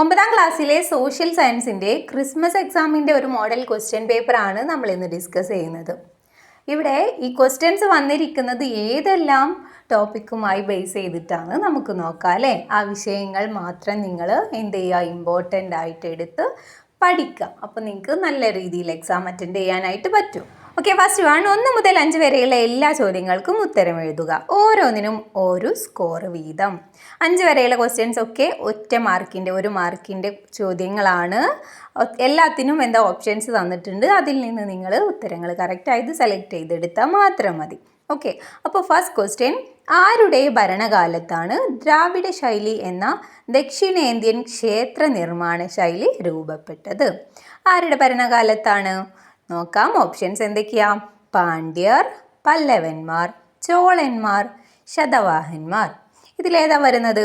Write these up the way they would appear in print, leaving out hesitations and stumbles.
ഒമ്പതാം ക്ലാസ്സിലെ സോഷ്യൽ സയൻസിൻ്റെ ക്രിസ്മസ് എക്സാമിൻ്റെ ഒരു മോഡൽ ക്വസ്റ്റ്യൻ പേപ്പറാണ് നമ്മൾ ഇന്ന് ഡിസ്കസ് ചെയ്യുന്നത്. ഇവിടെ ഈ ക്വസ്റ്റ്യൻസ് വന്നിരിക്കുന്നത് ഏതെല്ലാം ടോപ്പിക്കുമായി ബേസ് ചെയ്തിട്ടാണ് നമുക്ക് നോക്കാം അല്ലേ. ആ വിഷയങ്ങൾ മാത്രം നിങ്ങൾ എന്ത് ചെയ്യുക, ഇമ്പോർട്ടൻ്റ് ആയിട്ട് എടുത്ത് പഠിക്കുക. അപ്പോൾ നിങ്ങൾക്ക് നല്ല രീതിയിൽ എക്സാം അറ്റൻഡ് ചെയ്യാനായിട്ട് പറ്റും. ഓക്കെ, ഫസ്റ്റ് 1 മുതൽ 5 വരെയുള്ള എല്ലാ ചോദ്യങ്ങൾക്കും ഉത്തരം എഴുതുക. ഓരോന്നിനും ഒരു സ്കോർ വീതം. 5 വരെയുള്ള ക്വസ്റ്റ്യൻസ് ഒക്കെ ഒറ്റ മാർക്കിൻ്റെ 1 മാർക്കിൻ്റെ ചോദ്യങ്ങളാണ്. എല്ലാത്തിനും എന്താ ഓപ്ഷൻസ് തന്നിട്ടുണ്ട്. അതിൽ നിന്ന് നിങ്ങൾ ഉത്തരങ്ങൾ കറക്റ്റായിട്ട് സെലക്ട് ചെയ്തെടുത്താൽ മാത്രം മതി. ഓക്കെ, അപ്പോൾ ഫസ്റ്റ് ക്വസ്റ്റ്യൻ, ആരുടെ ഭരണകാലത്താണ് ദ്രാവിഡ ശൈലി എന്ന ദക്ഷിണേന്ത്യൻ ക്ഷേത്ര നിർമ്മാണ ശൈലി രൂപപ്പെട്ടത്? ആരുടെ ഭരണകാലത്താണ്? നോക്കാം. ഓപ്ഷൻസ് എന്തൊക്കെയാ? പാണ്ഡ്യർ, പല്ലവന്മാർ, ചോളന്മാർ, ശതവാഹന്മാർ. ഇതിലേതാ വരുന്നത്?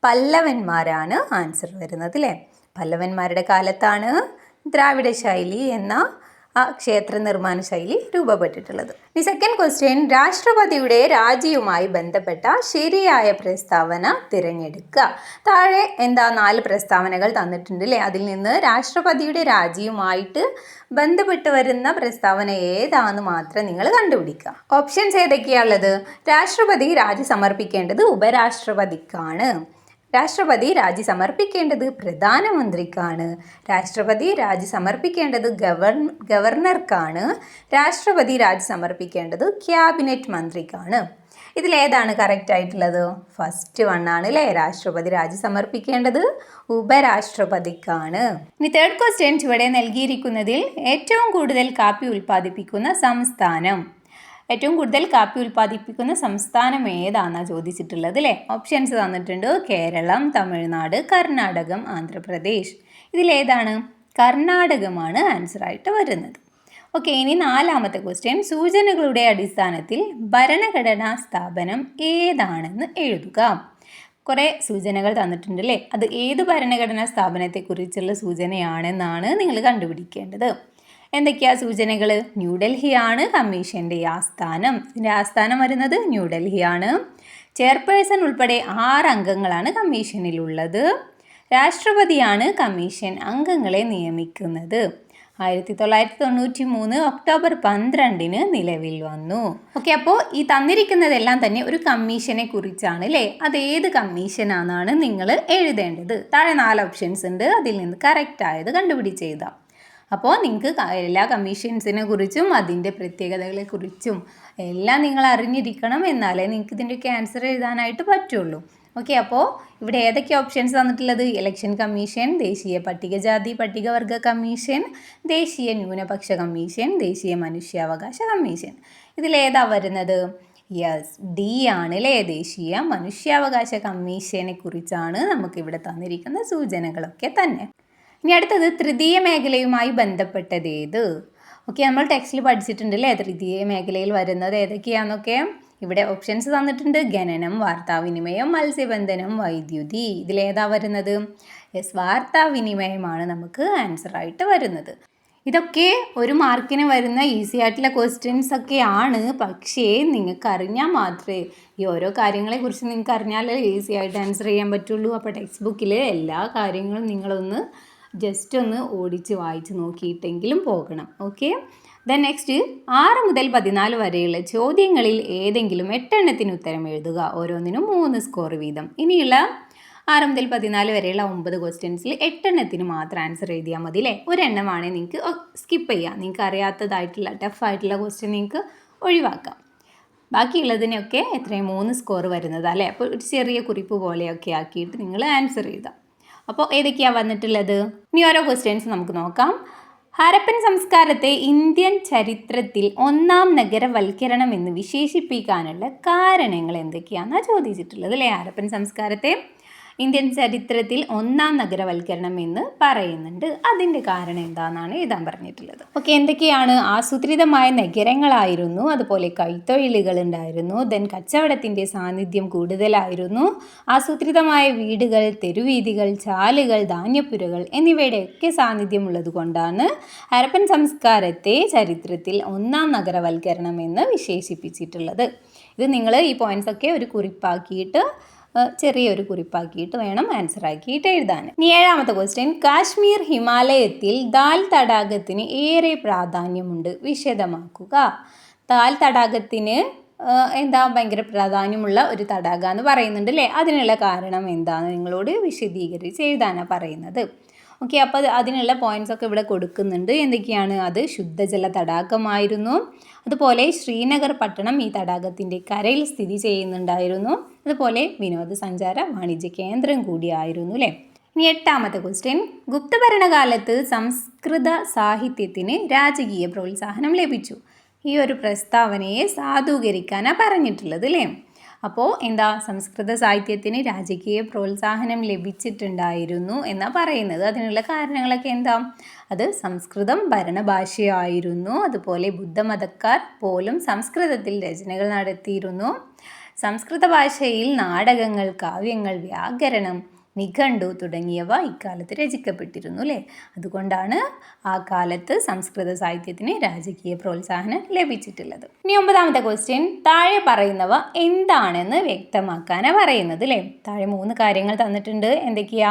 പല്ലവന്മാരാണ് ആൻസർ വരുന്നത് അല്ലേ. പല്ലവന്മാരുടെ കാലത്താണ് ദ്രാവിഡ ശൈലി എന്ന ക്ഷേത്ര നിർമ്മാണ ശൈലി രൂപപ്പെട്ടിട്ടുള്ളത്. ഈ സെക്കൻഡ് ക്വസ്റ്റ്യൻ, രാഷ്ട്രപതിയുടെ രാജിയുമായി ബന്ധപ്പെട്ട ശരിയായ പ്രസ്താവന തിരഞ്ഞെടുക്കുക. താഴെ 4 പ്രസ്താവനകൾ തന്നിട്ടുണ്ട് അല്ലേ. അതിൽ നിന്ന് രാഷ്ട്രപതിയുടെ രാജിയുമായിട്ട് ബന്ധപ്പെട്ട് വരുന്ന പ്രസ്താവന ഏതാണെന്ന് മാത്രം നിങ്ങൾ കണ്ടുപിടിക്കുക. ഓപ്ഷൻസ് ഏതൊക്കെയാണുള്ളത്? രാഷ്ട്രപതി രാജി സമർപ്പിക്കേണ്ടത് ഉപരാഷ്ട്രപതിക്കാണ്. രാഷ്ട്രപതി രാജി സമർപ്പിക്കേണ്ടത് പ്രധാനമന്ത്രിക്കാണ്. രാഷ്ട്രപതി രാജി സമർപ്പിക്കേണ്ടത് ഗവർണർക്കാണ്. രാഷ്ട്രപതി രാജി സമർപ്പിക്കേണ്ടത് ക്യാബിനറ്റ് മന്ത്രിക്കാണ്. ഇതിലേതാണ് കറക്റ്റ് ആയിട്ടുള്ളത്? ഫസ്റ്റ് 1 ആണ് അല്ലേ. രാഷ്ട്രപതി രാജി സമർപ്പിക്കേണ്ടത് ഉപരാഷ്ട്രപതിക്കാണ്. ഇനി തേർഡ് ക്വസ്റ്റ്യൻ, ചുവടെ നൽകിയിരിക്കുന്നതിൽ ഏറ്റവും കൂടുതൽ കാപ്പി ഉൽപ്പാദിപ്പിക്കുന്ന സംസ്ഥാനം. ഏറ്റവും കൂടുതൽ കാപ്പി ഉൽപ്പാദിപ്പിക്കുന്ന സംസ്ഥാനം ഏതാണെന്നാണ് ചോദിച്ചിട്ടുള്ളത് അല്ലേ. ഓപ്ഷൻസ് തന്നിട്ടുണ്ട്. കേരളം, തമിഴ്നാട്, കർണാടകം, ആന്ധ്രാപ്രദേശ്. ഇതിലേതാണ്? കർണാടകമാണ് ആൻസറായിട്ട് വരുന്നത്. ഓക്കെ, ഇനി 4ാമത്തെ ക്വസ്റ്റ്യൻ, സൂചനകളുടെ അടിസ്ഥാനത്തിൽ ഭരണഘടനാ സ്ഥാപനം ഏതാണെന്ന് എഴുതുക. കുറേ സൂചനകൾ തന്നിട്ടുണ്ട് അല്ലേ. അത് ഏത് ഭരണഘടനാ സ്ഥാപനത്തെക്കുറിച്ചുള്ള സൂചനയാണെന്നാണ് നിങ്ങൾ കണ്ടുപിടിക്കേണ്ടത്. എന്തൊക്കെയാ സൂചനകൾ? ന്യൂഡൽഹിയാണ് കമ്മീഷൻ്റെ ആസ്ഥാനം. ഇതിൻ്റെ ആസ്ഥാനം വരുന്നത് ന്യൂഡൽഹിയാണ്. ചെയർപേഴ്സൺ ഉൾപ്പെടെ 6 അംഗങ്ങളാണ് കമ്മീഷനിലുള്ളത്. രാഷ്ട്രപതിയാണ് കമ്മീഷൻ അംഗങ്ങളെ നിയമിക്കുന്നത്. 1993 ഒക്ടോബർ 12 നിലവിൽ വന്നു. ഓക്കെ, അപ്പോൾ ഈ തന്നിരിക്കുന്നതെല്ലാം തന്നെ ഒരു കമ്മീഷനെ കുറിച്ചാണ് അല്ലേ. അത് ഏത് കമ്മീഷനാണെന്നാണ് നിങ്ങൾ എഴുതേണ്ടത്. താഴെ 4 ഓപ്ഷൻസ് ഉണ്ട്. അതിൽ നിന്ന് കറക്റ്റ് ആയത് കണ്ടുപിടിച്ചെഴുതാം. അപ്പോൾ നിങ്ങൾക്ക് എല്ലാ കമ്മീഷൻസിനെ കുറിച്ചും അതിൻ്റെ പ്രത്യേകതകളെക്കുറിച്ചും എല്ലാം നിങ്ങൾ അറിഞ്ഞിരിക്കണം. എന്നാലേ നിങ്ങൾക്ക് ഇതിൻ്റെയൊക്കെ ആൻസർ എഴുതാനായിട്ട് പറ്റുള്ളൂ. ഓക്കെ, അപ്പോൾ ഇവിടെ ഏതൊക്കെ ഓപ്ഷൻസ് തന്നിട്ടുള്ളത്? ഇലക്ഷൻ കമ്മീഷൻ, ദേശീയ പട്ടികജാതി പട്ടികവർഗ കമ്മീഷൻ, ദേശീയ ന്യൂനപക്ഷ കമ്മീഷൻ, ദേശീയ മനുഷ്യാവകാശ കമ്മീഷൻ. ഇതിലേതാ വരുന്നത്? യെസ്, ഡി ആണ് അല്ലേ. ദേശീയ മനുഷ്യാവകാശ കമ്മീഷനെ കുറിച്ചാണ് നമുക്കിവിടെ തന്നിരിക്കുന്ന സൂചനകളൊക്കെ തന്നെ. ഇനി അടുത്തത്, തൃതീയ മേഖലയുമായി ബന്ധപ്പെട്ടത് ഏത്? ഓക്കെ, നമ്മൾ ടെക്സ്റ്റിൽ പഠിച്ചിട്ടുണ്ട് അല്ലേ. തൃതീയ മേഖലയിൽ വരുന്നത് ഏതൊക്കെയാണെന്നൊക്കെ ഇവിടെ ഓപ്ഷൻസ് തന്നിട്ടുണ്ട്. ഖനനം, വാർത്താവിനിമയം, മത്സ്യബന്ധനം, വൈദ്യുതി. ഇതിലേതാ വരുന്നത്? യെസ്, വാർത്താവിനിമയമാണ് നമുക്ക് ആൻസറായിട്ട് വരുന്നത്. ഇതൊക്കെ 1 മാർക്കിന് വരുന്ന ഈസി ആയിട്ടുള്ള ക്വസ്റ്റ്യൻസ് ഒക്കെയാണ്. പക്ഷേ നിങ്ങൾക്ക് അറിഞ്ഞാൽ മാത്രമേ ഈ ഓരോ കാര്യങ്ങളെക്കുറിച്ച് നിങ്ങൾക്ക് അറിഞ്ഞാലേ ഈസി ആയിട്ട് ആൻസർ ചെയ്യാൻ പറ്റുള്ളൂ. അപ്പോൾ ടെക്സ്റ്റ് ബുക്കിൽ എല്ലാ കാര്യങ്ങളും നിങ്ങളൊന്ന് ജസ്റ്റ് ഒന്ന് ഓടിച്ച് വായിച്ച് നോക്കിയിട്ടെങ്കിലും പോകണം. ഓക്കെ, ദെൻ നെക്സ്റ്റ്, 6 മുതൽ 14 വരെയുള്ള ചോദ്യങ്ങളിൽ ഏതെങ്കിലും 8 എണ്ണത്തിന് ഉത്തരം എഴുതുക. ഓരോന്നിനും 3 സ്കോർ വീതം. ഇനിയുള്ള 6 മുതൽ 14 വരെയുള്ള 9 ക്വസ്റ്റ്യൻസിൽ 8 എണ്ണത്തിന് മാത്രം ആൻസർ എഴുതിയാൽ മതി അല്ലേ. ഒരെണ്ണമാണെങ്കിൽ നിങ്ങൾക്ക് സ്കിപ്പ് ചെയ്യാം. നിങ്ങൾക്ക് അറിയാത്തതായിട്ടുള്ള ടഫായിട്ടുള്ള ക്വസ്റ്റ്യൻ നിങ്ങൾക്ക് ഒഴിവാക്കാം. ബാക്കിയുള്ളതിനൊക്കെ എത്രയും 3 സ്കോർ വരുന്നത് അല്ലേ. അപ്പോൾ ഒരു ചെറിയ കുറിപ്പ് പോലെയൊക്കെ ആക്കിയിട്ട് നിങ്ങൾ ആൻസർ എഴുതാം. അപ്പോൾ ഏതൊക്കെയാണ് വന്നിട്ടുള്ളത്? ഇനി ഓരോ ക്വസ്റ്റ്യൻസ് നമുക്ക് നോക്കാം. ഹരപ്പൻ സംസ്കാരത്തെ ഇന്ത്യൻ ചരിത്രത്തിൽ 1ാം നഗരവൽക്കരണം എന്ന് വിശേഷിപ്പിക്കാനുള്ള കാരണങ്ങൾ എന്തൊക്കെയാണെന്നാണ് ചോദിച്ചിട്ടുള്ളത് അല്ലേ. ഹരപ്പൻ സംസ്കാരത്തെ ഇന്ത്യൻ ചരിത്രത്തിൽ 1ാം നഗരവൽക്കരണം എന്ന് പറയുന്നുണ്ട്. അതിൻ്റെ കാരണം എന്താണെന്നാണ് എഴുതാൻ പറഞ്ഞിട്ടുള്ളത്. ഓക്കെ, എന്തൊക്കെയാണ്? ആസൂത്രിതമായ നഗരങ്ങളായിരുന്നു, അതുപോലെ കൈത്തൊഴിലുകൾ ഉണ്ടായിരുന്നു, ദെൻ കച്ചവടത്തിൻ്റെ സാന്നിധ്യം കൂടുതലായിരുന്നു, ആസൂത്രിതമായ വീടുകൾ, തെരുവീഥികൾ, ചാലുകൾ, ധാന്യപ്പുരകൾ എന്നിവയുടെയൊക്കെ സാന്നിധ്യം ഉള്ളത് കൊണ്ടാണ് ഹരപ്പൻ സംസ്കാരത്തെ ചരിത്രത്തിൽ 1ാം നഗരവൽക്കരണം എന്ന് വിശേഷിപ്പിച്ചിട്ടുള്ളത്. ഇത് നിങ്ങൾ ഈ പോയിന്റ്സ് ഒക്കെ ഒരു കുറിപ്പാക്കിയിട്ട് ചെറിയൊരു കുറിപ്പാക്കിയിട്ട് വേണം ആൻസർ ആക്കിയിട്ട് എഴുതാൻ. ഇനി 7ാമത്തെ ക്വസ്റ്റ്യൻ, കാശ്മീർ ഹിമാലയത്തിൽ ദാൽ തടാകത്തിന് ഏറെ പ്രാധാന്യമുണ്ട്, വിശദമാക്കുക. ദാൽ തടാകത്തിന് എന്താ ഭയങ്കര പ്രാധാന്യമുള്ള ഒരു തടാകം എന്ന് പറയുന്നുണ്ട് അല്ലേ? അതിനുള്ള കാരണം എന്താണെന്ന് നിങ്ങളോട് വിശദീകരിച്ച് എഴുതാനാണ് പറയുന്നത്. ഓക്കെ, അപ്പോൾ അതിനുള്ള പോയിന്റ്സ് ഒക്കെ ഇവിടെ കൊടുക്കുന്നുണ്ട്. എന്തൊക്കെയാണ്? അത് ശുദ്ധജല തടാകമായിരുന്നു. അതുപോലെ ശ്രീനഗർ പട്ടണം ഈ തടാകത്തിൻ്റെ കരയിൽ സ്ഥിതി ചെയ്യുന്നുണ്ടായിരുന്നു. അതുപോലെ വിനോദസഞ്ചാര വാണിജ്യ കേന്ദ്രം കൂടിയായിരുന്നു അല്ലേ? ഇനി 8ാമത്തെ ക്വസ്റ്റ്യൻ, ഗുപ്തഭരണകാലത്ത് സംസ്കൃത സാഹിത്യത്തിന് രാജകീയ പ്രോത്സാഹനം ലഭിച്ചു. ഈ ഒരു പ്രസ്താവനയെ സാധൂകരിക്കാനാണ് പറഞ്ഞിട്ടുള്ളത് അല്ലേ? അപ്പോൾ എന്താ, സംസ്കൃത സാഹിത്യത്തിന് രാജകീയ പ്രോത്സാഹനം ലഭിച്ചിട്ടുണ്ടായിരുന്നു എന്നാണ് പറയുന്നത്. അതിനുള്ള കാരണങ്ങളൊക്കെ എന്താ? അത് സംസ്കൃതം ഭരണഭാഷയായിരുന്നു. അതുപോലെ ബുദ്ധമതക്കാർ പോലും സംസ്കൃതത്തിൽ രചനകൾ നടത്തിയിരുന്നു. സംസ്കൃത ഭാഷയിൽ നാടകങ്ങൾ, കാവ്യങ്ങൾ, വ്യാകരണം, നിഘണ്ടു തുടങ്ങിയവ ഇക്കാലത്ത് രചിക്കപ്പെട്ടിരുന്നു അല്ലേ? അതുകൊണ്ടാണ് ആ കാലത്ത് സംസ്കൃത സാഹിത്യത്തിന് രാജകീയ പ്രോത്സാഹനം ലഭിച്ചിട്ടുള്ളത്. ഇനി 9ാമത്തെ ക്വസ്റ്റ്യൻ, താഴെ പറയുന്നവ എന്താണെന്ന് വ്യക്തമാക്കാനാണ് പറയുന്നത് അല്ലേ? താഴെ 3 കാര്യങ്ങൾ തന്നിട്ടുണ്ട്. എന്തൊക്കെയാ?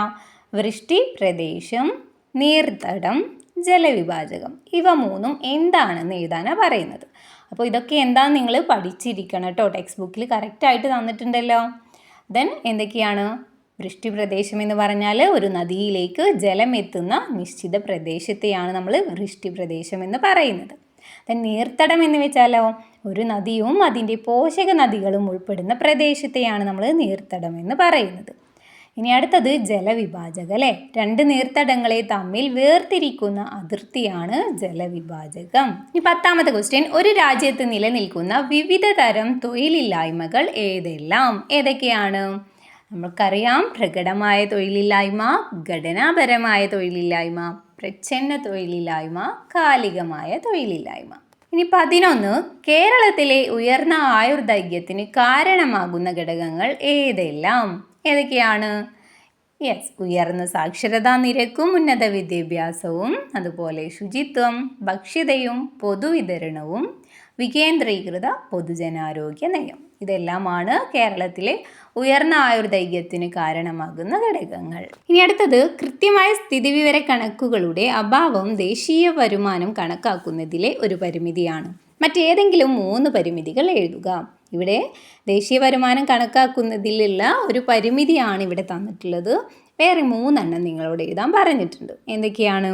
വൃഷ്ടി പ്രദേശം, നീർത്തടം, ജലവിഭാജകം. ഇവ 3ഉം എന്താണെന്ന് എഴുതാനാണ് പറയുന്നത്. അപ്പോൾ ഇതൊക്കെ എന്താണെന്ന് നിങ്ങൾ പഠിച്ചിരിക്കണം കേട്ടോ. ടെക്സ്റ്റ് ബുക്കിൽ കറക്റ്റായിട്ട് തന്നിട്ടുണ്ടല്ലോ. ദെൻ എന്തൊക്കെയാണ്? വൃഷ്ടിപ്രദേശം എന്ന് പറഞ്ഞാൽ ഒരു നദിയിലേക്ക് ജലം എത്തുന്ന നിശ്ചിത പ്രദേശത്തെയാണ് നമ്മൾ വൃഷ്ടിപ്രദേശം എന്ന് പറയുന്നത്. നീർത്തടം എന്ന് വെച്ചാലോ ഒരു നദിയും അതിൻ്റെ പോഷക നദികളും ഉൾപ്പെടുന്ന പ്രദേശത്തെയാണ് നമ്മൾ നീർത്തടം എന്ന് പറയുന്നത്. ഇനി അടുത്തത് ജലവിഭാജകം അല്ലേ? 2 നീർത്തടങ്ങളെ തമ്മിൽ വേർതിരിക്കുന്ന അതിർത്തിയാണ് ജലവിഭാജകം. ഇനി 10ാമത്തെ ക്വസ്റ്റ്യൻ, ഒരു രാജ്യത്ത് നിലനിൽക്കുന്ന വിവിധ തരം തൊഴിലില്ലായ്മകൾ ഏതെല്ലാം? ഏതൊക്കെയാണ്? നമുക്കറിയാം, പ്രകടമായ തൊഴിലില്ലായ്മ, ഘടനാപരമായ തൊഴിലില്ലായ്മ, പ്രച്ഛന്ന തൊഴിലില്ലായ്മ, കാലികമായ തൊഴിലില്ലായ്മ. ഇനി 11, കേരളത്തിലെ ഉയർന്ന ആയുർദൈർഘ്യത്തിന് കാരണമാകുന്ന ഘടകങ്ങൾ ഏതെല്ലാം? ഏതൊക്കെയാണ്? യെസ്, ഉയർന്ന സാക്ഷരതാ നിരക്കും ഉന്നത വിദ്യാഭ്യാസവും, അതുപോലെ ശുചിത്വം, ഭക്ഷ്യതയും പൊതുവിതരണവും, വികേന്ദ്രീകൃത പൊതുജനാരോഗ്യ നയം. ഇതെല്ലാമാണ് കേരളത്തിലെ ഉയർന്ന ആയുർദൈർഘ്യത്തിന് കാരണമാകുന്ന ഘടകങ്ങൾ. ഇനി അടുത്തത്, കൃത്യമായ സ്ഥിതിവിവര കണക്കുകളുടെ അഭാവം ദേശീയ വരുമാനം കണക്കാക്കുന്നതിലെ ഒരു പരിമിതിയാണ്. മറ്റേതെങ്കിലും 3 പരിമിതികൾ എഴുതുക. ഇവിടെ ദേശീയ വരുമാനം കണക്കാക്കുന്നതിലുള്ള ഒരു പരിമിതിയാണ് ഇവിടെ തന്നിട്ടുള്ളത്. വേറെ 3 നിങ്ങളോട് എഴുതാൻ പറഞ്ഞിട്ടുണ്ട്. എന്തൊക്കെയാണ്?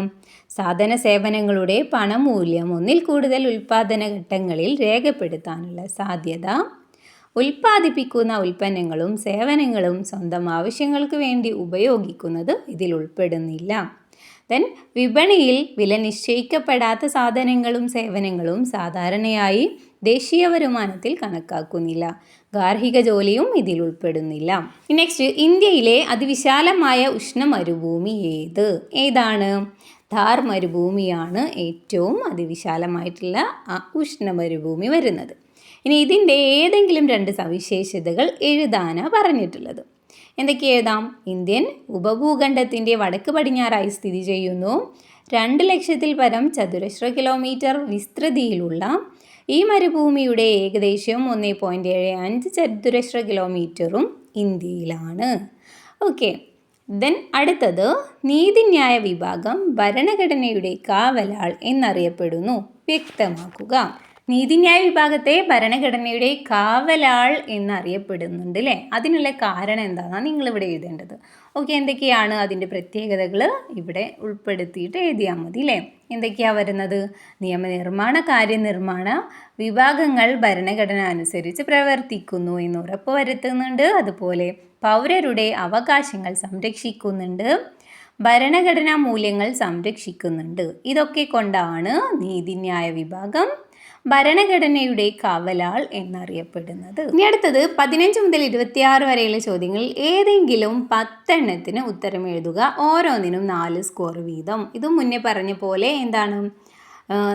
സാധന സേവനങ്ങളുടെ പണമൂല്യം ഒന്നിൽ കൂടുതൽ ഉൽപ്പാദന ഘട്ടങ്ങളിൽ രേഖപ്പെടുത്താനുള്ള സാധ്യത, ഉൽപ്പാദിപ്പിക്കുന്ന ഉൽപ്പന്നങ്ങളും സേവനങ്ങളും സ്വന്തം ആവശ്യങ്ങൾക്ക് വേണ്ടി ഉപയോഗിക്കുന്നത് ഇതിൽ ഉൾപ്പെടുന്നില്ല. ദെൻ വിപണിയിൽ വില നിശ്ചയിക്കപ്പെടാത്ത സാധനങ്ങളും സേവനങ്ങളും സാധാരണയായി ദേശീയ വരുമാനത്തിൽ കണക്കാക്കുന്നില്ല. ഗാർഹിക ജോലിയും ഇതിൽ ഉൾപ്പെടുന്നില്ല. നെക്സ്റ്റ്, ഇന്ത്യയിലെ അതിവിശാലമായ ഉഷ്ണ മരുഭൂമി ഏതാണ്? ഥാർ മരുഭൂമിയാണ് ഏറ്റവും അതിവിശാലമായിട്ടുള്ള ഉഷ്ണ മരുഭൂമി വരുന്നത്. ഇനി ഇതിൻ്റെ ഏതെങ്കിലും 2 സവിശേഷതകൾ എഴുതാനാണ് പറഞ്ഞിട്ടുള്ളത്. എന്തൊക്കെ എഴുതാം? ഇന്ത്യൻ ഉപഭൂഖണ്ഡത്തിൻ്റെ വടക്ക് പടിഞ്ഞാറായി സ്ഥിതി ചെയ്യുന്നു. 2 ലക്ഷത്തിൽ പരം ചതുരശ്ര കിലോമീറ്റർ വിസ്തൃതിയിലുള്ള ഈ മരുഭൂമിയുടെ ഏകദേശം 1.75 ചതുരശ്ര കിലോമീറ്ററും ഇന്ത്യയിലാണ്. ഓക്കെ, ദെൻ അടുത്തത്, നീതിന്യായ വിഭാഗം ഭരണഘടനയുടെ കാവലാൾ എന്നറിയപ്പെടുന്നു, വ്യക്തമാക്കുക. നീതിന്യായ വിഭാഗത്തെ ഭരണഘടനയുടെ കാവലാൾ എന്നറിയപ്പെടുന്നുണ്ട് അല്ലേ? അതിനുള്ള കാരണം എന്താണെന്നാണ് നിങ്ങളിവിടെ എഴുതേണ്ടത്. ഓക്കെ, എന്തൊക്കെയാണ് അതിൻ്റെ പ്രത്യേകതകൾ ഇവിടെ ഉൾപ്പെടുത്തിയിട്ട് എഴുതിയാൽ മതി അല്ലേ? എന്തൊക്കെയാണ് വരുന്നത്? നിയമനിർമ്മാണ കാര്യനിർമ്മാണ വിഭാഗങ്ങൾ ഭരണഘടന അനുസരിച്ച് പ്രവർത്തിക്കുന്നു എന്ന് ഉറപ്പുവരുത്തുന്നുണ്ട്. അതുപോലെ പൗരരുടെ അവകാശങ്ങൾ സംരക്ഷിക്കുന്നുണ്ട്, ഭരണഘടനാ മൂല്യങ്ങൾ സംരക്ഷിക്കുന്നുണ്ട്. ഇതൊക്കെ കൊണ്ടാണ് നീതിന്യായ വിഭാഗം ഭരണഘടനയുടെ കാവലാൾ എന്നറിയപ്പെടുന്നത്. ഇനി അടുത്തത് 15 മുതൽ 26 വരെയുള്ള ചോദ്യങ്ങളിൽ ഏതെങ്കിലും 10 ഉത്തരം എഴുതുക. ഓരോന്നിനും 4 സ്കോർ വീതം. ഇത് മുന്നേ പറഞ്ഞ പോലെ എന്താണ്,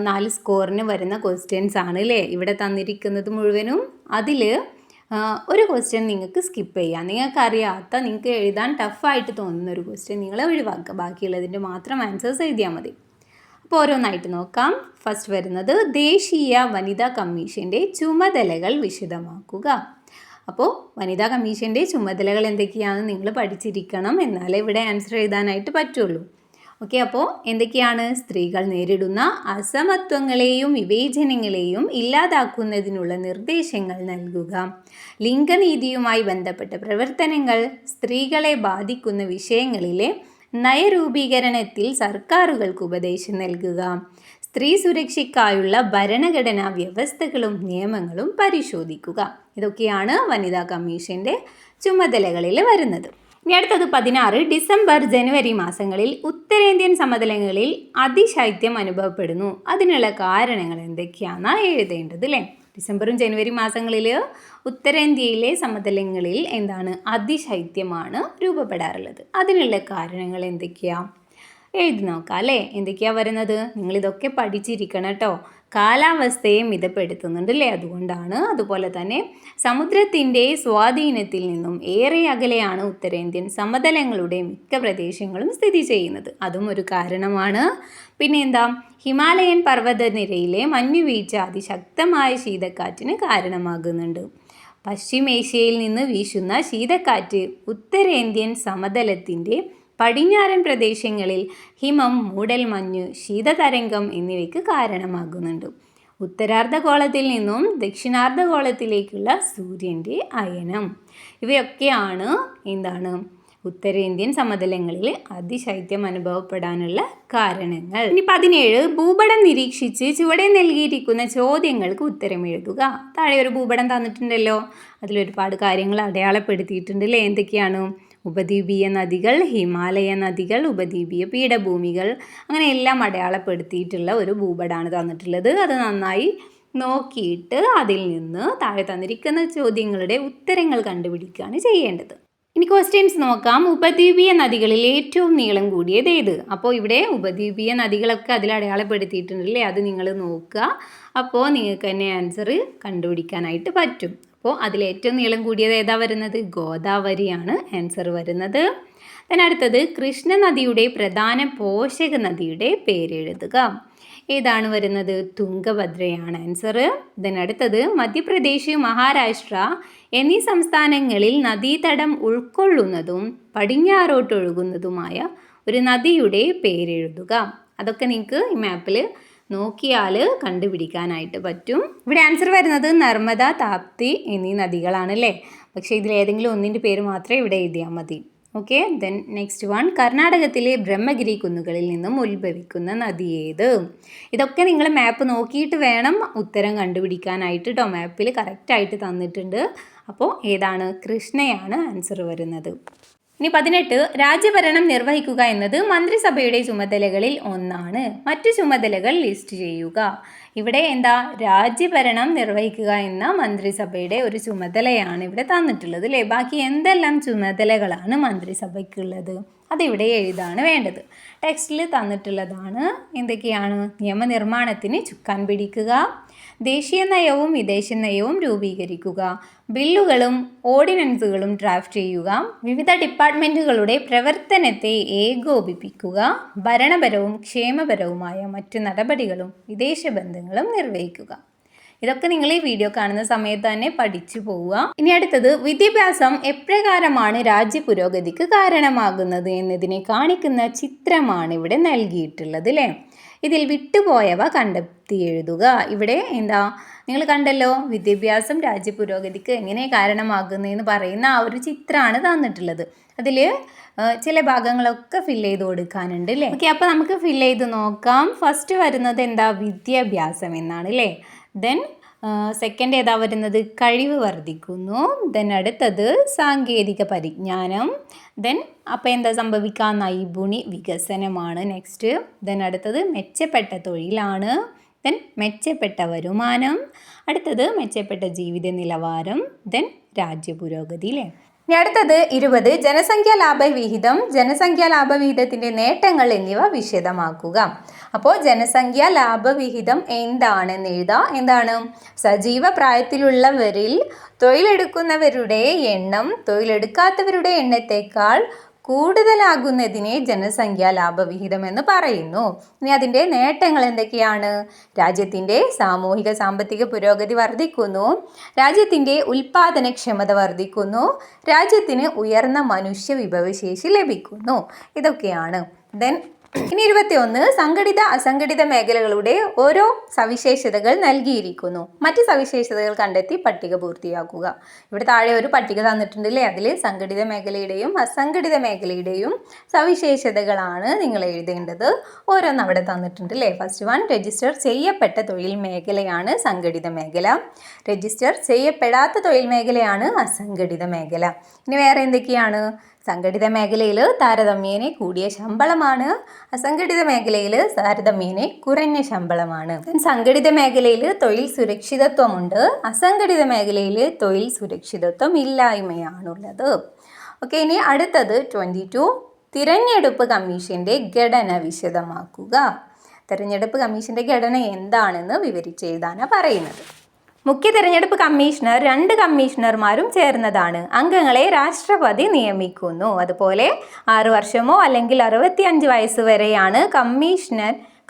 4 സ്കോറിന് വരുന്ന ക്വസ്റ്റ്യൻസ് ആണ് അല്ലേ ഇവിടെ തന്നിരിക്കുന്നത് മുഴുവനും. അതിൽ ഒരു ക്വസ്റ്റ്യൻ നിങ്ങൾക്ക് സ്കിപ്പ് ചെയ്യാം. നിങ്ങൾക്കറിയാത്ത, നിങ്ങൾക്ക് എഴുതാൻ ടഫായിട്ട് തോന്നുന്ന ഒരു ക്വസ്റ്റ്യൻ നിങ്ങൾ ഒഴിവാക്കുക. ബാക്കിയുള്ളതിൻ്റെ മാത്രം ആൻസേഴ്സ് എഴുതിയാൽ മതി. അപ്പോൾ ഓരോന്നായിട്ട് നോക്കാം. ഫസ്റ്റ് വരുന്നത്, ദേശീയ വനിതാ കമ്മീഷൻ്റെ ചുമതലകൾ വിശദമാക്കുക. അപ്പോൾ വനിതാ കമ്മീഷൻ്റെ ചുമതലകൾ എന്തൊക്കെയാണെന്ന് നിങ്ങൾ പഠിച്ചിരിക്കണം, എന്നാലേ ഇവിടെ ആൻസർ എഴുതാനായിട്ട് പറ്റുള്ളൂ. ഓക്കെ, അപ്പോൾ എന്തൊക്കെയാണ്? സ്ത്രീകൾ നേരിടുന്ന അസമത്വങ്ങളെയും വിവേചനങ്ങളെയും ഇല്ലാതാക്കുന്നതിനുള്ള നിർദ്ദേശങ്ങൾ നൽകുക, ലിംഗനീതിയുമായി ബന്ധപ്പെട്ട പ്രവർത്തനങ്ങൾ, സ്ത്രീകളെ ബാധിക്കുന്ന വിഷയങ്ങളിലെ നയരൂപീകരണത്തിൽ സർക്കാരുകൾക്ക് ഉപദേശം നൽകുക, സ്ത്രീ സുരക്ഷയ്ക്കായുള്ള ഭരണഘടനാ വ്യവസ്ഥകളും നിയമങ്ങളും പരിശോധിക്കുക. ഇതൊക്കെയാണ് വനിതാ കമ്മീഷൻ്റെ ചുമതലകളിൽ വരുന്നത്. ഇനി അടുത്തത് 16. ഡിസംബർ ജനുവരി മാസങ്ങളിൽ ഉത്തരേന്ത്യൻ സമതലങ്ങളിൽ അതിശൈത്യം അനുഭവപ്പെടുന്നു. അതിനുള്ള കാരണങ്ങൾ എന്തൊക്കെയാണെന്നാണ് എഴുതേണ്ടത് അല്ലേ? ഡിസംബറും ജനുവരി മാസങ്ങളിൽ ഉത്തരേന്ത്യയിലെ സമതലങ്ങളിൽ എന്താണ്? അതിശൈത്യമാണ് രൂപപ്പെടാറുള്ളത്. അതിനുള്ള കാരണങ്ങൾ എന്തൊക്കെയാണ്? എഴുതി നോക്കാം അല്ലേ? എന്തൊക്കെയാണ് വരുന്നത്? നിങ്ങളിതൊക്കെ പഠിച്ചിരിക്കണം കേട്ടോ. കാലാവസ്ഥയെ മിതപ്പെടുത്തുന്നുണ്ട് അല്ലേ? അതുകൊണ്ടാണ്. അതുപോലെ തന്നെ സമുദ്രത്തിൻ്റെ സ്വാധീനത്തിൽ നിന്നും ഏറെ അകലെയാണ് ഉത്തരേന്ത്യൻ സമതലങ്ങളുടെ മിക്ക പ്രദേശങ്ങളും സ്ഥിതി ചെയ്യുന്നത്. അതും ഒരു കാരണമാണ്. പിന്നെ എന്താ? ഹിമാലയൻ പർവ്വതനിരയിലെ മഞ്ഞുവീഴ്ച അതിശക്തമായ ശീതക്കാറ്റിന് കാരണമാകുന്നുണ്ട്. പശ്ചിമേഷ്യയിൽ നിന്ന് വീശുന്ന ശീതക്കാറ്റ് ഉത്തരേന്ത്യൻ സമതലത്തിൻ്റെ പടിഞ്ഞാറൻ പ്രദേശങ്ങളിൽ ഹിമം, മൂടൽമഞ്ഞ്, ശീതതരംഗം എന്നിവയ്ക്ക് കാരണമാകുന്നുണ്ട്. ഉത്തരാർദ്ധഗോളത്തിൽ നിന്നും ദക്ഷിണാർദ്ധഗോളത്തിലേക്കുള്ള സൂര്യൻ്റെ അയനം, ഇവയൊക്കെയാണ് എന്താണ്? ഉത്തരേന്ത്യൻ സമതലങ്ങളിൽ അതിശൈത്യം അനുഭവപ്പെടാനുള്ള കാരണങ്ങൾ. ഇനി 17. ഭൂപടം നിരീക്ഷിച്ച് ചുവടെ നൽകിയിരിക്കുന്ന ചോദ്യങ്ങൾക്ക് ഉത്തരം എഴുതുക. താഴെ ഒരു ഭൂപടം തന്നിട്ടുണ്ടല്ലോ, അതിലൊരുപാട് കാര്യങ്ങൾ അടയാളപ്പെടുത്തിയിട്ടുണ്ട് അല്ലേ? എന്തൊക്കെയാണ്? ഉപദ്വീപീയ നദികൾ, ഹിമാലയ നദികൾ, ഉപദ്വീപീയ പീഠഭൂമികൾ, അങ്ങനെ എല്ലാം അടയാളപ്പെടുത്തിയിട്ടുള്ള ഒരു ഭൂപടമാണ് തന്നിട്ടുള്ളത്. അത് നന്നായി നോക്കിയിട്ട് അതിൽ നിന്ന് താഴെ തന്നിരിക്കുന്ന ചോദ്യങ്ങളുടെ ഉത്തരങ്ങൾ കണ്ടുപിടിക്കുകയാണ് ചെയ്യേണ്ടത്. ഇനി ക്വസ്റ്റ്യൻസ് നോക്കാം. ഉപദ്വീപീയ നദികളിൽ ഏറ്റവും നീളം കൂടിയത് ഏത്? അപ്പോൾ ഇവിടെ ഉപദ്വീപീയ നദികളൊക്കെ അതിൽ അടയാളപ്പെടുത്തിയിട്ടുണ്ടല്ലേ? അത് നിങ്ങൾ നോക്കുക. അപ്പോൾ നിങ്ങൾക്ക് തന്നെ ആൻസർ കണ്ടുപിടിക്കാനായിട്ട് പറ്റും. അപ്പോൾ അതിലേറ്റവും നീളം കൂടിയത് ഏതാ വരുന്നത്? ഗോദാവരിയാണ് ആൻസർ വരുന്നത്. അടുത്തത് കൃഷ്ണ നദിയുടെ പ്രധാന പോഷക നദിയുടെ പേരെഴുതുക. ഏതാണ് വരുന്നത്? തുംഗഭദ്രയാണ് ആൻസർ. അടുത്തത് മധ്യപ്രദേശ്, മഹാരാഷ്ട്ര എന്നീ സംസ്ഥാനങ്ങളിൽ നദീതടം ഉൾക്കൊള്ളുന്നതും പടിഞ്ഞാറോട്ടൊഴുകുന്നതുമായ ഒരു നദിയുടെ പേരെഴുതുക. അതൊക്കെ നിങ്ങൾക്ക് ഈ മാപ്പിൽ നോക്കിയാൽ കണ്ടുപിടിക്കാനായിട്ട് പറ്റും. ഇവിടെ ആൻസർ വരുന്നത് നർമ്മദ, താപ്തി എന്നീ നദികളാണ് അല്ലേ? പക്ഷേ ഇതിലേതെങ്കിലും ഒന്നിൻ്റെ പേര് മാത്രമേ ഇവിടെ എഴുതിയാൽ മതി. Okay, next one. കർണാടകത്തിലെ ബ്രഹ്മഗിരി കുന്നുകളിൽ നിന്നും ഉത്ഭവിക്കുന്ന നദി ഏത്? ഇതൊക്കെ നിങ്ങൾ മാപ്പ് നോക്കിയിട്ട് വേണം ഉത്തരം കണ്ടുപിടിക്കാനായിട്ട് കേട്ടോ. മാപ്പിൽ കറക്റ്റായിട്ട് തന്നിട്ടുണ്ട്. അപ്പോൾ ഏതാണ്? കൃഷ്ണയാണ് ആൻസർ വരുന്നത്. ഇനി 18. രാജ്യഭരണം നിർവഹിക്കുക എന്നത് മന്ത്രിസഭയുടെ ചുമതലകളിൽ ഒന്നാണ്. മറ്റു ചുമതലകൾ ലിസ്റ്റ് ചെയ്യുക. ഇവിടെ എന്താ? രാജ്യഭരണം നിർവഹിക്കുക എന്ന മന്ത്രിസഭയുടെ ഒരു ചുമതലയാണ് ഇവിടെ തന്നിട്ടുള്ളത് അല്ലേ? ബാക്കി എന്തെല്ലാം ചുമതലകളാണ് മന്ത്രിസഭയ്ക്കുള്ളത് അതിവിടെ എഴുതാണ് വേണ്ടത്. ടെക്സ്റ്റിൽ തന്നിട്ടുള്ളതാണ്. എന്തൊക്കെയാണ്? നിയമനിർമ്മാണത്തിന് ചുക്കാൻ പിടിക്കുക, ദേശീയ നയവും വിദേശ നയവും രൂപീകരിക്കുക, ബില്ലുകളും ഓർഡിനൻസുകളും ഡ്രാഫ്റ്റ് ചെയ്യുക, വിവിധ ഡിപ്പാർട്ട്മെൻറ്റുകളുടെ പ്രവർത്തനത്തെ ഏകോപിപ്പിക്കുക, ഭരണപരവും ക്ഷേമപരവുമായ മറ്റു നടപടികളും വിദേശ ബന്ധങ്ങളും നിർവഹിക്കുക. ഇതൊക്കെ നിങ്ങൾ ഈ വീഡിയോ കാണുന്ന സമയത്ത് തന്നെ പഠിച്ചു പോവുക. ഇനി അടുത്തത്, വിദ്യാഭ്യാസം എപ്രകാരമാണ് രാജ്യ പുരോഗതിക്ക് കാരണമാകുന്നത് എന്നതിനെ കാണിക്കുന്ന ചിത്രമാണ് ഇവിടെ നൽകിയിട്ടുള്ളത് അല്ലേ? ഇതിൽ വിട്ടുപോയവ കണ്ടെത്തി എഴുതുക. ഇവിടെ എന്താ? നിങ്ങൾ കണ്ടല്ലോ, വിദ്യാഭ്യാസം രാജ്യ പുരോഗതിക്ക് എങ്ങനെ കാരണമാകുന്നതെന്ന് പറയുന്ന ആ ഒരു ചിത്രമാണ് തന്നിട്ടുള്ളത്. അതിൽ ചില ഭാഗങ്ങളൊക്കെ ഫില്ല് ചെയ്ത് കൊടുക്കാനുണ്ട് അല്ലേ? ഓക്കെ, അപ്പോൾ നമുക്ക് ഫില്ല് ചെയ്ത് നോക്കാം. ഫസ്റ്റ് വരുന്നത് എന്താ? വിദ്യാഭ്യാസം എന്നാണ് അല്ലേ? സെക്കൻഡ് ഏതാ വരുന്നത്? കഴിവ് വർദ്ധിക്കുന്നു. അടുത്തത് സാങ്കേതിക പരിജ്ഞാനം. അപ്പോൾ എന്താ സംഭവിക്കുക? നൈപുണി വികസനമാണ് നെക്സ്റ്റ്. അടുത്തത് മെച്ചപ്പെട്ട തൊഴിലാണ്. മെച്ചപ്പെട്ട വരുമാനം. അടുത്തത് മെച്ചപ്പെട്ട ജീവിത നിലവാരം. രാജ്യ പുരോഗതി അല്ലേ? ഇനി അടുത്തത് 20. ജനസംഖ്യാ ലാഭവിഹിതം, ജനസംഖ്യാ ലാഭവിഹിതത്തിൻ്റെ നേട്ടങ്ങൾ എന്നിവ വിശദമാക്കുക. അപ്പോൾ ജനസംഖ്യാ ലാഭവിഹിതം എന്താണെന്ന് എഴുതാം. എന്താണ്? സജീവ പ്രായത്തിലുള്ളവരിൽ തൊഴിലെടുക്കുന്നവരുടെ എണ്ണം തൊഴിലെടുക്കാത്തവരുടെ എണ്ണത്തേക്കാൾ കൂടുതലാകുന്നതിനെ ജനസംഖ്യാ ലാഭവിഹിതം എന്ന് പറയുന്നു. ഇനി അതിൻ്റെ നേട്ടങ്ങൾ എന്തൊക്കെയാണ്? രാജ്യത്തിൻ്റെ സാമൂഹിക സാമ്പത്തിക പുരോഗതി വർദ്ധിക്കുന്നു, രാജ്യത്തിൻ്റെ ഉൽപാദനക്ഷമത വർദ്ധിക്കുന്നു, രാജ്യത്തിന് ഉയർന്ന മനുഷ്യ വിഭവശേഷി ലഭിക്കുന്നു. ഇതൊക്കെയാണ്. ഇനി 21 സംഘടിത അസംഘടിത മേഖലകളുടെ ഓരോ സവിശേഷതകൾ നൽകിയിരിക്കുന്നു. മറ്റ് സവിശേഷതകൾ കണ്ടെത്തി പട്ടിക പൂർത്തിയാക്കുക. ഇവിടെ താഴെ ഒരു പട്ടിക തന്നിട്ടുണ്ടല്ലേ, അതിൽ സംഘടിത മേഖലയുടെയും അസംഘടിത മേഖലയുടെയും സവിശേഷതകളാണ് നിങ്ങൾ എഴുതേണ്ടത്. ഓരോന്ന് അവിടെ തന്നിട്ടുണ്ടല്ലേ. ഫസ്റ്റ് വൺ, രജിസ്റ്റർ ചെയ്യപ്പെട്ട തൊഴിൽ മേഖലയാണ് സംഘടിത മേഖല, രജിസ്റ്റർ ചെയ്യപ്പെടാത്ത തൊഴിൽ മേഖലയാണ് അസംഘടിത മേഖല. ഇനി വേറെ എന്തൊക്കെയാണ്? സംഘടിത മേഖലയിൽ താരതമ്യേന കൂടിയ ശമ്പളമാണ്, അസംഘടിത മേഖലയിൽ താരതമ്യേന കുറഞ്ഞ ശമ്പളമാണ്. സംഘടിത മേഖലയിൽ തൊഴിൽ സുരക്ഷിതത്വമുണ്ട്, അസംഘടിത മേഖലയിൽ തൊഴിൽ സുരക്ഷിതത്വം ഇല്ലായ്മയാണുള്ളത്. ഓക്കെ, ഇനി അടുത്തത് 22, തിരഞ്ഞെടുപ്പ് കമ്മീഷൻ്റെ ഘടന വിശദമാക്കുക. തിരഞ്ഞെടുപ്പ് കമ്മീഷൻ്റെ ഘടന എന്താണെന്ന് വിവരിച്ചെഴുതാനാണ് പറയുന്നത്. മുഖ്യ തിരഞ്ഞെടുപ്പ് കമ്മീഷണർ 2 കമ്മീഷണർമാരും ചേർന്നതാണ്. അംഗങ്ങളെ രാഷ്ട്രപതി നിയമിക്കുന്നു. അതുപോലെ 6 വർഷമോ അല്ലെങ്കിൽ 65 വയസ്സ് വരെയാണ്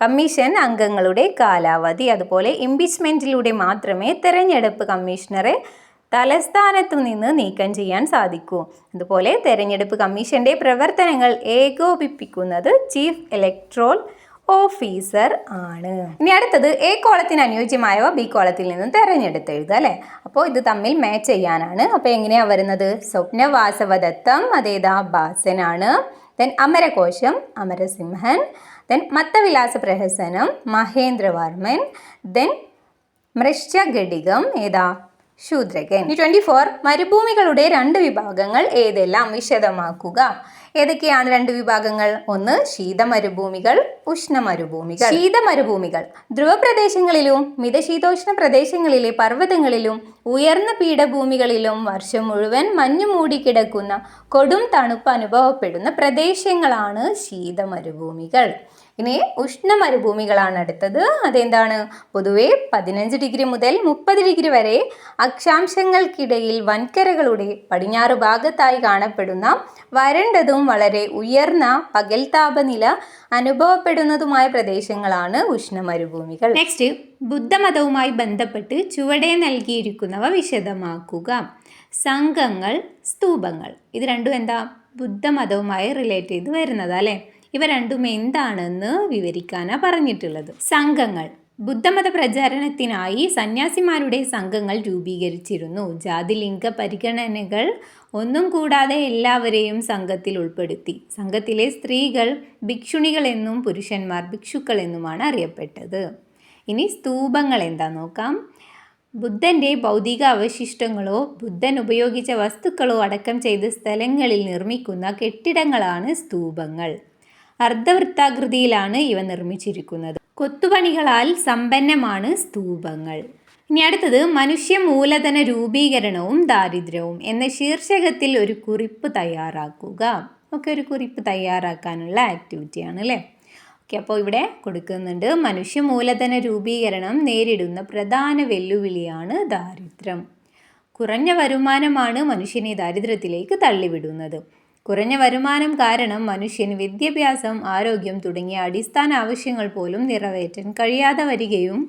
കമ്മീഷൻ അംഗങ്ങളുടെ കാലാവധി. അതുപോലെ ഇംപീച്ച്മെൻറ്റിലൂടെ മാത്രമേ തിരഞ്ഞെടുപ്പ് കമ്മീഷണറെ തലസ്ഥാനത്തു നിന്ന് നീക്കം ചെയ്യാൻ സാധിക്കൂ. അതുപോലെ തിരഞ്ഞെടുപ്പ് കമ്മീഷൻ്റെ പ്രവർത്തനങ്ങൾ ഏകോപിപ്പിക്കുന്നത് ചീഫ് ഇലക്ടറൽ ഓഫീസർ ആണ്. ഇനി അടുത്തത് എ കോളത്തിന് അനുയോജ്യമായവ ബി കോളത്തിൽ നിന്നും തിരഞ്ഞെടുത്ത് എഴുതുക അല്ലേ. അപ്പോൾ ഇത് തമ്മിൽ മാച്ച് ചെയ്യാനാണ്. അപ്പോൾ എങ്ങനെയാണ് വരുന്നത്? സ്വപ്നവാസവദത്തം അതേതാ? ഭാസനാണ്. Then Amarakosham Amarasimhan. Then Mattavilasa Prahasanam Mahendravarman. Then മൃശ്ചഘടികം ഏതാ? ശൂദ്രകൻ. 24, മരുഭൂമികളുടെ 2 വിഭാഗങ്ങൾ ഏതെല്ലാം? വിശദമാക്കുക. ഏതൊക്കെയാണ് 2 വിഭാഗങ്ങൾ? ഒന്ന് ശീതമരുഭൂമികൾ, ഉഷ്ണമരുഭൂമികൾ. ശീതമരുഭൂമികൾ ധ്രുവപ്രദേശങ്ങളിലും മിതശീതോഷ്ണ പ്രദേശങ്ങളിലെ പർവ്വതങ്ങളിലും ഉയർന്ന പീഠഭൂമികളിലും വർഷം മുഴുവൻ മഞ്ഞു മൂടിക്കിടക്കുന്ന കൊടും തണുപ്പ് അനുഭവപ്പെടുന്ന പ്രദേശങ്ങളാണ് ശീതമരുഭൂമികൾ. ഇനി ഉഷ്ണമരുഭൂമികളാണ് അടുത്തത്. അതെന്താണ്? പൊതുവെ 15 ഡിഗ്രി മുതൽ 30 ഡിഗ്രി വരെ അക്ഷാംശങ്ങൾക്കിടയിൽ വൻകരകളുടെ പടിഞ്ഞാറ് ഭാഗത്തായി കാണപ്പെടുന്ന വരണ്ടതും വളരെ ഉയർന്ന പകൽ താപനില അനുഭവപ്പെടുന്നതുമായ പ്രദേശങ്ങളാണ് ഉഷ്ണമരുഭൂമികൾ. നെക്സ്റ്റ്, ബുദ്ധമതവുമായി ബന്ധപ്പെട്ട് ചുവടെ നൽകിയിരിക്കുന്നവ വിശദമാക്കുക. സംഘങ്ങൾ, സ്തൂപങ്ങൾ, ഇത് രണ്ടും എന്താ? ബുദ്ധമതവുമായി റിലേറ്റ് ചെയ്ത് വരുന്നത് അല്ലേ. ഇവ രണ്ടും എന്താണെന്ന് വിവരിക്കാനാണ് പറഞ്ഞിട്ടുള്ളത്. സംഘങ്ങൾ ബുദ്ധമത പ്രചാരണത്തിനായി സന്യാസിമാരുടെ സംഘങ്ങൾ രൂപീകരിച്ചിരുന്നു. ജാതിലിംഗ പരിഗണനകൾ ഒന്നും കൂടാതെ എല്ലാവരെയും സംഘത്തിൽ ഉൾപ്പെടുത്തി. സംഘത്തിലെ സ്ത്രീകൾ ഭിക്ഷുണികളെന്നും പുരുഷന്മാർ ഭിക്ഷുക്കൾ എന്നുമാണ് അറിയപ്പെട്ടത്. ഇനി സ്തൂപങ്ങൾ എന്താ നോക്കാം. ബുദ്ധൻ്റെ ഭൗതിക അവശിഷ്ടങ്ങളോ ബുദ്ധൻ ഉപയോഗിച്ച വസ്തുക്കളോ അടക്കം ചെയ്ത സ്ഥലങ്ങളിൽ നിർമ്മിക്കുന്ന കെട്ടിടങ്ങളാണ് സ്തൂപങ്ങൾ. അർദ്ധവൃത്താകൃതിയിലാണ് ഇവ നിർമ്മിച്ചിരിക്കുന്നത്. കൊത്തുപണികളാൽ സമ്പന്നമാണ് സ്തൂപങ്ങൾ. ഇനി അടുത്തത് മനുഷ്യ മൂലധന രൂപീകരണവും ദാരിദ്ര്യവും എന്ന ശീർഷകത്തിൽ ഒരു കുറിപ്പ് തയ്യാറാക്കുക. ഒക്കെ ഒരു കുറിപ്പ് തയ്യാറാക്കാനുള്ള ആക്ടിവിറ്റിയാണ് അല്ലേ. ഓക്കെ, അപ്പോൾ ഇവിടെ കൊടുക്കുന്നുണ്ട് മനുഷ്യ മൂലധന രൂപീകരണം നേരിടുന്ന പ്രധാന വെല്ലുവിളിയാണ് ദാരിദ്ര്യം. കുറഞ്ഞ വരുമാനമാണ് മനുഷ്യനെ ദാരിദ്ര്യത്തിലേക്ക് തള്ളിവിടുന്നത്. കുറഞ്ഞ വരുമാനം കാരണം മനുഷ്യന് വിദ്യാഭ്യാസം, ആരോഗ്യം തുടങ്ങിയ അടിസ്ഥാന ആവശ്യങ്ങൾ പോലും നിറവേറ്റാൻ കഴിയാതെ വരികയും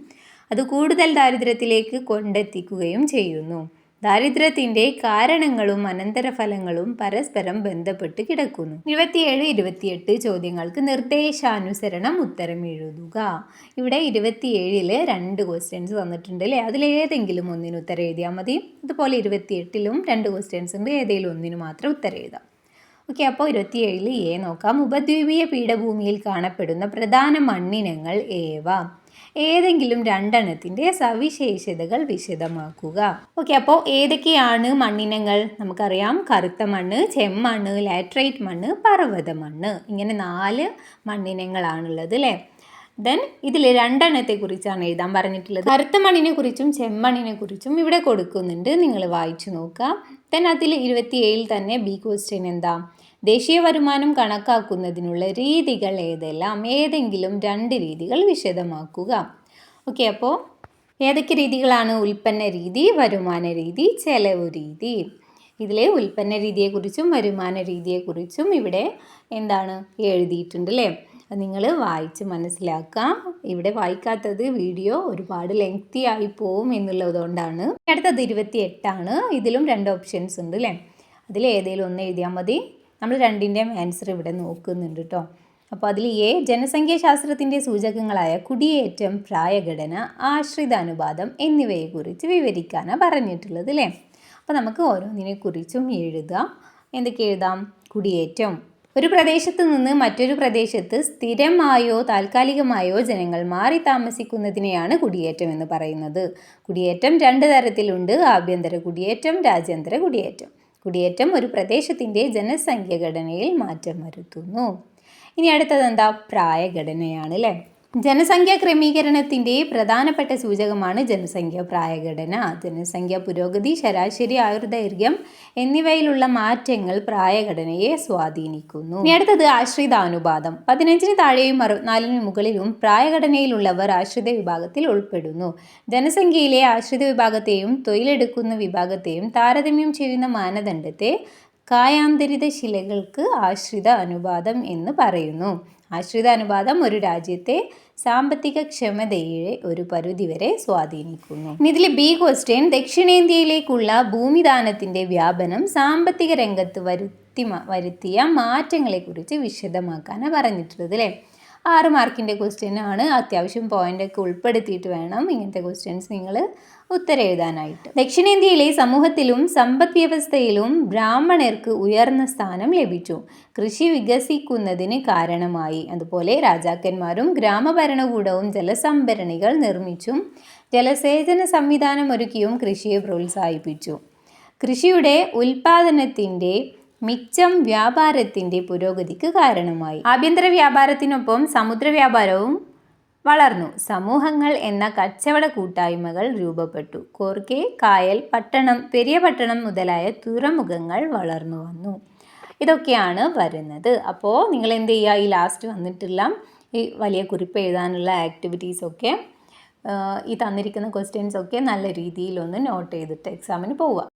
അത് കൂടുതൽ ദാരിദ്ര്യത്തിലേക്ക് കൊണ്ടെത്തിക്കുകയും ചെയ്യുന്നു. ദാരിദ്ര്യത്തിൻ്റെ കാരണങ്ങളും അനന്തരഫലങ്ങളും പരസ്പരം ബന്ധപ്പെട്ട് കിടക്കുന്നു. 27, 28 ചോദ്യങ്ങൾക്ക് നിർദ്ദേശാനുസരണം ഉത്തരം എഴുതുക. ഇവിടെ 27 2 ക്വസ്റ്റ്യൻസ് തന്നിട്ടുണ്ട് അല്ലേ. അതിലേതെങ്കിലും ഒന്നിന് ഉത്തരം എഴുതിയാൽ മതി. അതുപോലെ 28 2 ക്വസ്റ്റ്യൻസ് ഉണ്ട്, ഏതെങ്കിലും ഒന്നിന് മാത്രം ഉത്തരം എഴുതാം. ഓക്കെ, അപ്പോൾ 27 എ നോക്കാം. ഉപദ്വീപീയ പീഠഭൂമിയിൽ കാണപ്പെടുന്ന പ്രധാന മണ്ണിനങ്ങൾ ഏവ? ഏതെങ്കിലും 2 എണ്ണത്തിൻ്റെ സവിശേഷതകൾ വിശദമാക്കുക. ഓക്കെ, അപ്പോൾ ഏതൊക്കെയാണ് മണ്ണിനങ്ങൾ? നമുക്കറിയാം, കറുത്ത മണ്ണ്, ചെമ്മണ്ണ്, ലാറ്ററൈറ്റ് മണ്ണ്, പർവ്വത മണ്ണ്. ഇങ്ങനെ 4 മണ്ണിനങ്ങളാണുള്ളത് അല്ലേ. ദെൻ ഇതിൽ 2 എണ്ണത്തെക്കുറിച്ചാണ് എഴുതാൻ പറഞ്ഞിട്ടുള്ളത്. കറുത്ത മണ്ണിനെ കുറിച്ചും ചെമ്മണ്ണിനെ കുറിച്ചും ഇവിടെ കൊടുക്കുന്നുണ്ട്, നിങ്ങൾ വായിച്ചു നോക്കുക. ദെൻ അതിൽ 27 തന്നെ ബി ക്വസ്റ്റ്യൻ എന്താ? ദേശീയ വരുമാനം കണക്കാക്കുന്നതിനുള്ള രീതികൾ ഏതെല്ലാം? ഏതെങ്കിലും 2 രീതികൾ വിശദമാക്കുക. ഓക്കെ, അപ്പോൾ ഏതൊക്കെ രീതികളാണ്? ഉൽപ്പന്ന രീതി, വരുമാന രീതി, ചെലവ് രീതി. ഇതിലെ ഉൽപ്പന്ന രീതിയെക്കുറിച്ചും വരുമാന രീതിയെക്കുറിച്ചും ഇവിടെ എന്താണ് എഴുതിയിട്ടുണ്ട് അല്ലേ. നിങ്ങൾ വായിച്ച് മനസ്സിലാക്കുക. ഇവിടെ വായിക്കാത്തത് വീഡിയോ ഒരുപാട് ലെങ്തി ആയി പോവും എന്നുള്ളതുകൊണ്ടാണ്. അടുത്തത് 28 ഇതിലും 2 ഓപ്ഷൻസ് ഉണ്ട് അല്ലേ. അതിൽ ഏതെങ്കിലും ഒന്ന് എഴുതിയാൽ മതി. നമ്മൾ രണ്ടിൻ്റെയും ആൻസർ ഇവിടെ നോക്കുന്നുണ്ട് കേട്ടോ. അപ്പോൾ അതിൽ ജനസംഖ്യാശാസ്ത്രത്തിൻ്റെ സൂചകങ്ങളായ കുടിയേറ്റം, പ്രായഘടന, ആശ്രിത അനുപാതം എന്നിവയെക്കുറിച്ച് വിവരിക്കാനാണ് പറഞ്ഞിട്ടുള്ളത് അല്ലേ. അപ്പോൾ നമുക്ക് ഓരോന്നിനെക്കുറിച്ചും എഴുതാം. എന്തൊക്കെ എഴുതാം? കുടിയേറ്റം, ഒരു പ്രദേശത്ത് നിന്ന് മറ്റൊരു പ്രദേശത്ത് സ്ഥിരമായോ താൽക്കാലികമായോ ജനങ്ങൾ മാറി താമസിക്കുന്നതിനെയാണ് കുടിയേറ്റം എന്ന് പറയുന്നത്. കുടിയേറ്റം 2 തരത്തിലുണ്ട്: ആഭ്യന്തര കുടിയേറ്റം, രാജ്യാന്തര കുടിയേറ്റം. കുടിയേറ്റം ഒരു പ്രദേശത്തിൻ്റെ ജനസംഖ്യ ഘടനയിൽ മാറ്റം വരുത്തുന്നു. ഇനി അടുത്തത് എന്താ? പ്രായഘടനയാണ് അല്ലേ. ജനസംഖ്യാ ക്രമീകരണത്തിൻ്റെ പ്രധാനപ്പെട്ട സൂചകമാണ് ജനസംഖ്യ പ്രായഘടന. ജനസംഖ്യ പുരോഗതി, ശരാശരി ആയുർദൈർഘ്യം എന്നിവയിലുള്ള മാറ്റങ്ങൾ പ്രായഘടനയെ സ്വാധീനിക്കുന്നു. ഇനി അടുത്തത് ആശ്രിതാനുപാതം. 15-ന് താഴെയും 64-ന് മുകളിലും പ്രായഘടനയിലുള്ളവർ ആശ്രിത വിഭാഗത്തിൽ ഉൾപ്പെടുന്നു. ജനസംഖ്യയിലെ ആശ്രിത വിഭാഗത്തെയും തൊഴിലെടുക്കുന്ന വിഭാഗത്തെയും താരതമ്യം ചെയ്യുന്ന മാനദണ്ഡത്തെ കായാന്തരിത ശിലകൾക്ക് ആശ്രിത അനുപാതം എന്ന് പറയുന്നു. ആശ്രിത അനുപാതം ഒരു രാജ്യത്തെ സാമ്പത്തിക ക്ഷമതയെ ഒരു പരിധിവരെ സ്വാധീനിക്കുന്നു. ഇതിൽ ബി ക്വസ്റ്റ്യൻ: ദക്ഷിണേന്ത്യയിലേക്കുള്ള ഭൂമിദാനത്തിൻ്റെ വ്യാപനം സാമ്പത്തിക രംഗത്ത് വരുത്തിയ മാറ്റങ്ങളെക്കുറിച്ച് വിശദമാക്കാനാണ് പറഞ്ഞിട്ടുള്ളത് അല്ലേ. 6 മാർക്കിൻ്റെ ക്വസ്റ്റ്യൻ ആണ്. അത്യാവശ്യം പോയിൻ്റൊക്കെ ഉൾപ്പെടുത്തിയിട്ട് വേണം ഇങ്ങനത്തെ ക്വസ്റ്റ്യൻസ് നിങ്ങൾ ഉത്തരം എഴുതാനായിട്ട്. ദക്ഷിണേന്ത്യയിലെ സമൂഹത്തിലും സമ്പദ് വ്യവസ്ഥയിലും ബ്രാഹ്മണർക്ക് ഉയർന്ന സ്ഥാനം ലഭിച്ചു. കൃഷി വികസിക്കുന്നതിന് കാരണമായി. അതുപോലെ രാജാക്കന്മാരും ഗ്രാമഭരണകൂടവും ജലസംഭരണികൾ നിർമ്മിച്ചും ജലസേചന സംവിധാനം ഒരുക്കിയും കൃഷിയെ പ്രോത്സാഹിപ്പിച്ചു. കൃഷിയുടെ ഉൽപാദനത്തിൻ്റെ മിച്ചം വ്യാപാരത്തിൻ്റെ പുരോഗതിക്ക് കാരണമായി. ആഭ്യന്തര വ്യാപാരത്തിനൊപ്പം സമുദ്ര വ്യാപാരവും വളർന്നു. സമൂഹങ്ങൾ എന്ന കച്ചവട കൂട്ടായ്മകൾ രൂപപ്പെട്ടു. കോർക്കെ, കായൽ, പട്ടണം, പെരിയ പട്ടണം മുതലായ തുറമുഖങ്ങൾ വളർന്നു വന്നു. ഇതൊക്കെയാണ് വരുന്നത്. അപ്പോൾ നിങ്ങൾ എന്ത് ചെയ്യുക? ഈ ലാസ്റ്റ് വന്നിട്ടുള്ള ഈ വലിയ കുറിപ്പ് എഴുതാനുള്ള ആക്ടിവിറ്റീസൊക്കെ ഈ തന്നിരിക്കുന്ന ക്വസ്റ്റ്യൻസൊക്കെ നല്ല രീതിയിലൊന്ന് നോട്ട് ചെയ്തിട്ട് എക്സാമിന് പോവുക.